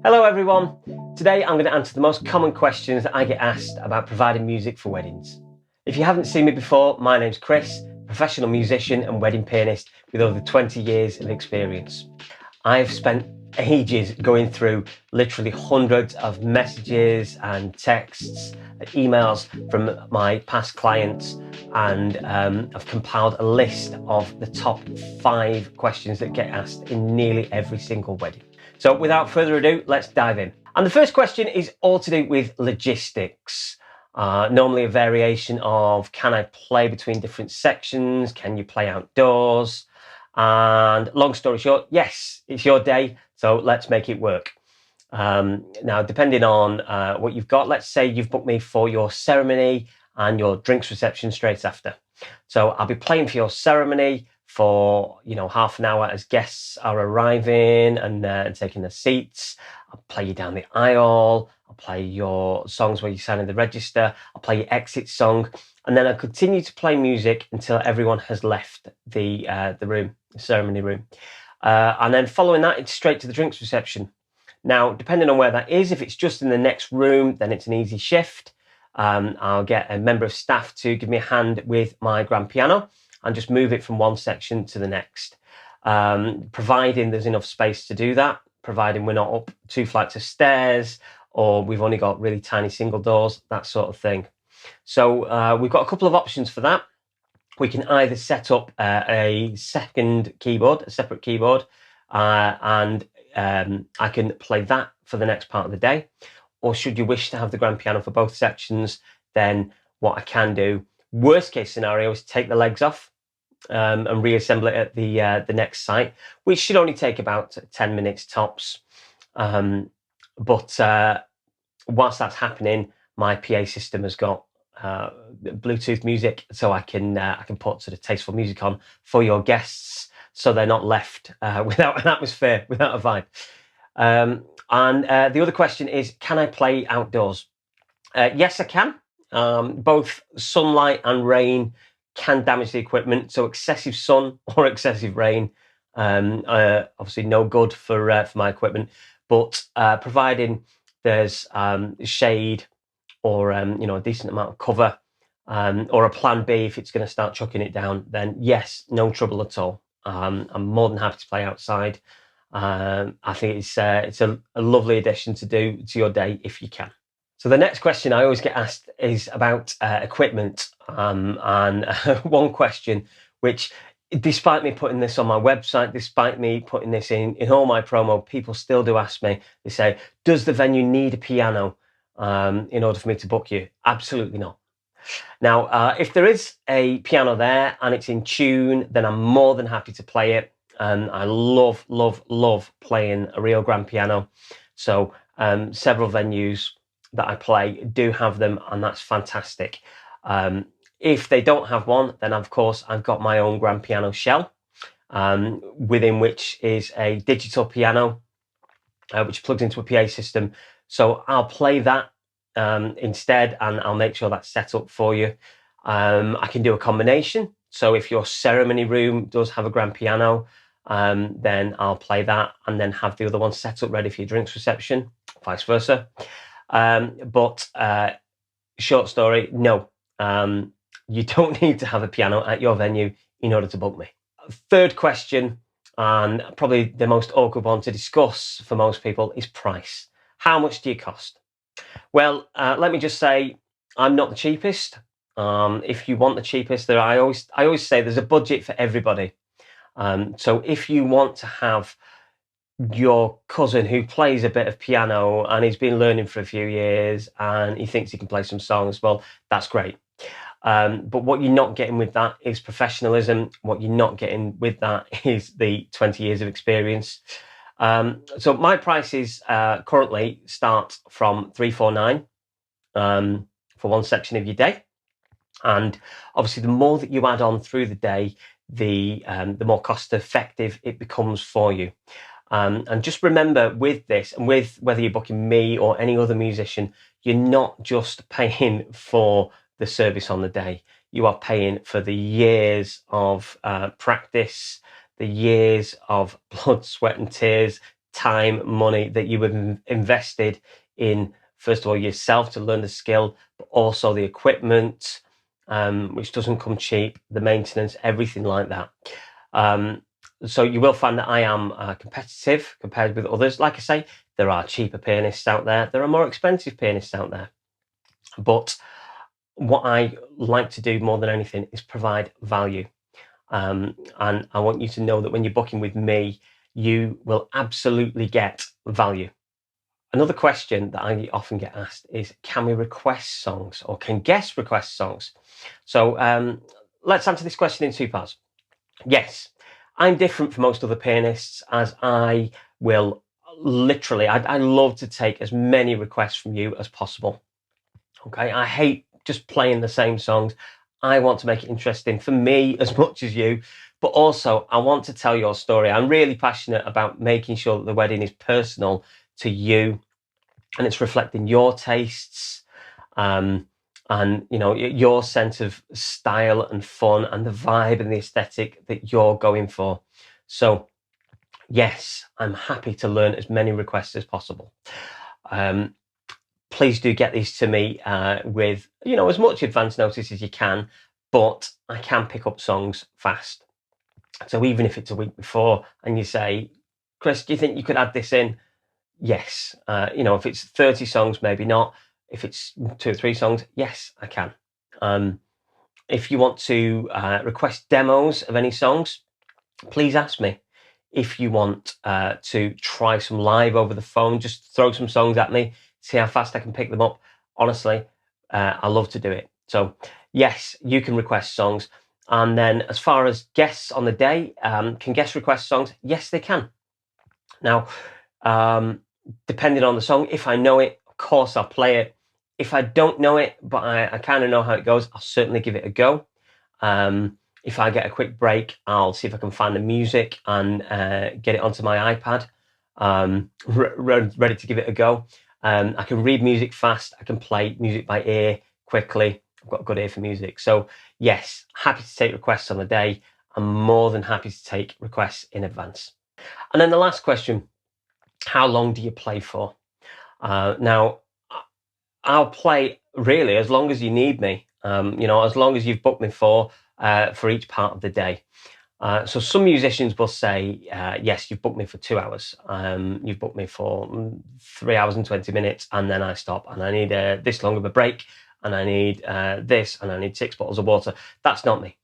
Hello everyone. Today I'm going to answer the most common questions that I get asked about providing music for weddings. If you haven't seen me before, my name's Chris, professional musician and wedding pianist with over 20 years of experience. I've spent ages going through literally hundreds of messages and texts, emails from my past clients, and I've compiled a list of the top 5 questions that get asked in nearly every single wedding. So without further ado, let's dive in. And the first question is all to do with logistics. Normally a variation of, can I play between different sections? Can you play outdoors? And long story short, yes, it's your day, so let's make it work. Now, depending on what you've got, let's say you've booked me for your ceremony and your drinks reception straight after. So I'll be playing for your ceremony for half an hour as guests are arriving and taking their seats. I'll play you down the aisle. I'll play your songs where you sign in the register. I'll play your exit song, and then I'll continue to play music until everyone has left the room, the ceremony room. And then following that, it's straight to the drinks reception. Now, depending on where that is, if it's just in the next room, then it's an easy shift. I'll get a member of staff to give me a hand with my grand piano and just move it from one section to the next, providing there's enough space to do that, providing we're not up 2 flights of stairs or we've only got really tiny single doors, that sort of thing. So we've got a couple of options for that. We can either set up a separate keyboard, and I can play that for the next part of the day. Or should you wish to have the grand piano for both sections, then what I can do, worst case scenario, is take the legs off and reassemble it at the next site, which should only take about 10 minutes tops. But whilst that's happening, my PA system has got Bluetooth music, so I can put sort of tasteful music on for your guests, so they're not left without an atmosphere, without a vibe. And the other question is, can I play outdoors? Yes, I can. Both sunlight and rain can damage the equipment, so excessive sun or excessive rain, obviously no good for my equipment. But providing there's shade or a decent amount of cover, or a plan B if it's going to start chucking it down, then yes, no trouble at all. I'm more than happy to play outside. I think it's a lovely addition to do to your day if you can. So the next question I always get asked is about equipment, and one question which, despite me putting this on my website, despite me putting this in all my promo, people still do ask me. They say, does the venue need a piano in order for me to book you? Absolutely not. Now, if there is a piano there and it's in tune, then I'm more than happy to play it. I love playing a real grand piano. So several venues that I play do have them, and that's fantastic. If they don't have one, then of course I've got my own grand piano shell, within which is a digital piano, which plugs into a PA system. So I'll play that instead, and I'll make sure that's set up for you. I can do a combination. So if your ceremony room does have a grand piano, then I'll play that and then have the other one set up ready for your drinks reception, vice versa. But short story, no, you don't need to have a piano at your venue in order to book me. Third question, and probably the most awkward one to discuss for most people, is price. How much do you cost? Well, let me just say, I'm not the cheapest. If you want the cheapest, I always say there's a budget for everybody. So if you want to have your cousin who plays a bit of piano and he's been learning for a few years and he thinks he can play some songs, well, that's great. But what you're not getting with that is professionalism. What you're not getting with that is the 20 years of experience. So my prices currently start from $349 for one section of your day. And obviously the more that you add on through the day, the more cost effective it becomes for you. And just remember with this, and with whether you're booking me or any other musician, you're not just paying for the service on the day. You are paying for the years of practice, the years of blood, sweat and tears, time, money that you have invested in, first of all, yourself to learn the skill, but also the equipment, which doesn't come cheap, the maintenance, everything like that. So you will find that I am competitive compared with others. Like I say, there are cheaper pianists out there. There are more expensive pianists out there. But what I like to do more than anything is provide value. And I want you to know that when you're booking with me, you will absolutely get value. Another question that I often get asked is, can we request songs, or can guests request songs? So let's answer this question in two parts. Yes, I'm different from most other pianists, as I will literally, I love to take as many requests from you as possible. Okay, I hate just playing the same songs. I want to make it interesting for me as much as you, but also I want to tell your story. I'm really passionate about making sure that the wedding is personal to you, and it's reflecting your tastes, and your sense of style and fun and the vibe and the aesthetic that you're going for. So yes, I'm happy to learn as many requests as possible. Please do get these to me with as much advance notice as you can, but I can pick up songs fast. So even if it's a week before and you say, Chris, do you think you could add this in? Yes. If it's 30 songs, maybe not. If it's 2 or 3 songs, yes, I can. If you want to request demos of any songs, please ask me. If you want to try some live over the phone, just throw some songs at me, see how fast I can pick them up. Honestly, I love to do it. So yes, you can request songs. And then as far as guests on the day, can guests request songs? Yes, they can. Now, depending on the song, if I know it, of course I'll play it. If I don't know it, but I kind of know how it goes, I'll certainly give it a go. If I get a quick break, I'll see if I can find the music and get it onto my iPad, ready to give it a go. I can read music fast. I can play music by ear quickly. I've got a good ear for music. So yes, happy to take requests on the day. I'm more than happy to take requests in advance. And then the last question, how long do you play for? Now, I'll play really as long as you need me, as long as you've booked me for each part of the day. So some musicians will say, yes, you've booked me for 2 hours. You've booked me for 3 hours and 20 minutes, and then I stop, and I need this long of a break, and I need this, and I need 6 bottles of water. That's not me.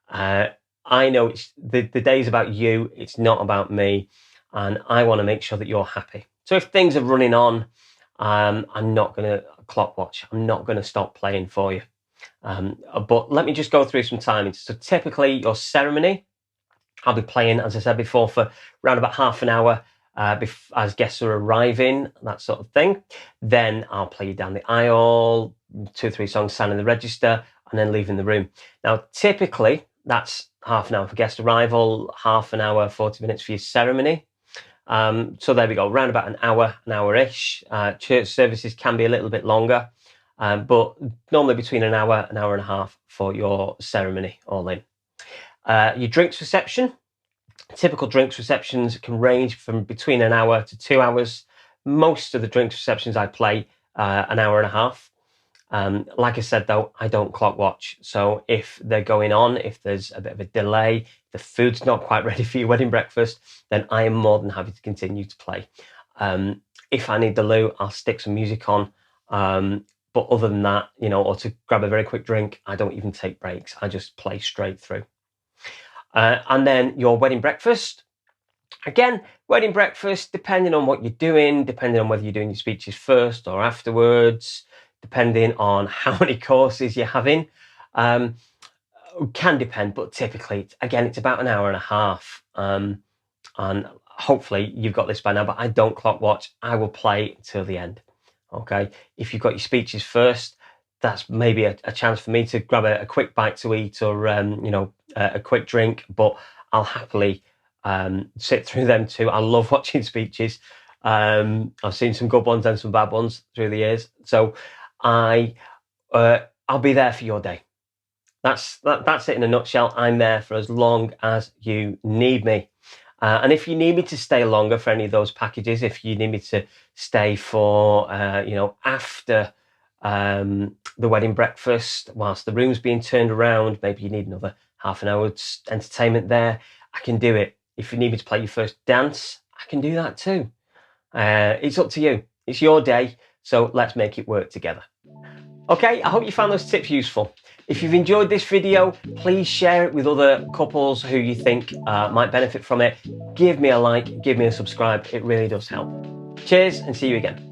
I know it's the day's about you. It's not about me. And I want to make sure that you're happy. So if things are running on, I'm not going to clock watch. I'm not going to stop playing for you. But let me just go through some timings. So typically your ceremony, I'll be playing, as I said before, for around about half an hour as guests are arriving, that sort of thing. Then I'll play you down the aisle, 2 or 3 songs, signing the register, and then leaving the room. Now, typically, that's half an hour for guest arrival, half an hour, 40 minutes for your ceremony. So there we go, around about an hour-ish. Church services can be a little bit longer, but normally between an hour and a half for your ceremony, all in. Your drinks reception, typical drinks receptions can range from between an hour to 2 hours. Most of the drinks receptions I play an hour and a half. Like I said, though, I don't clock watch. So if they're going on, if there's a bit of a delay, the food's not quite ready for your wedding breakfast, then I am more than happy to continue to play. If I need the loo, I'll stick some music on. But other than that, or to grab a very quick drink, I don't even take breaks. I just play straight through. And then your wedding breakfast. Again, wedding breakfast, depending on what you're doing, depending on whether you're doing your speeches first or afterwards, depending on how many courses you're having, can depend, but typically, again, it's about an hour and a half. And hopefully you've got this by now, but I don't clock watch. I will play till the end. Okay. If you've got your speeches first, that's maybe a chance for me to grab a quick bite to eat or, a quick drink, but I'll happily sit through them too. I love watching speeches. I've seen some good ones and some bad ones through the years. So I'll be there for your day. That's it in a nutshell. I'm there for as long as you need me. And if you need me to stay longer for any of those packages, if you need me to stay for, after the wedding breakfast, whilst the room's being turned around, maybe you need another half an hour's entertainment there, I can do it. If you need me to play your first dance, I can do that too. It's up to you. It's your day, so let's make it work together. Okay, I hope you found those tips useful. If you've enjoyed this video, please share it with other couples who you think might benefit from it. Give me a like, give me a subscribe. It really does help. Cheers and see you again.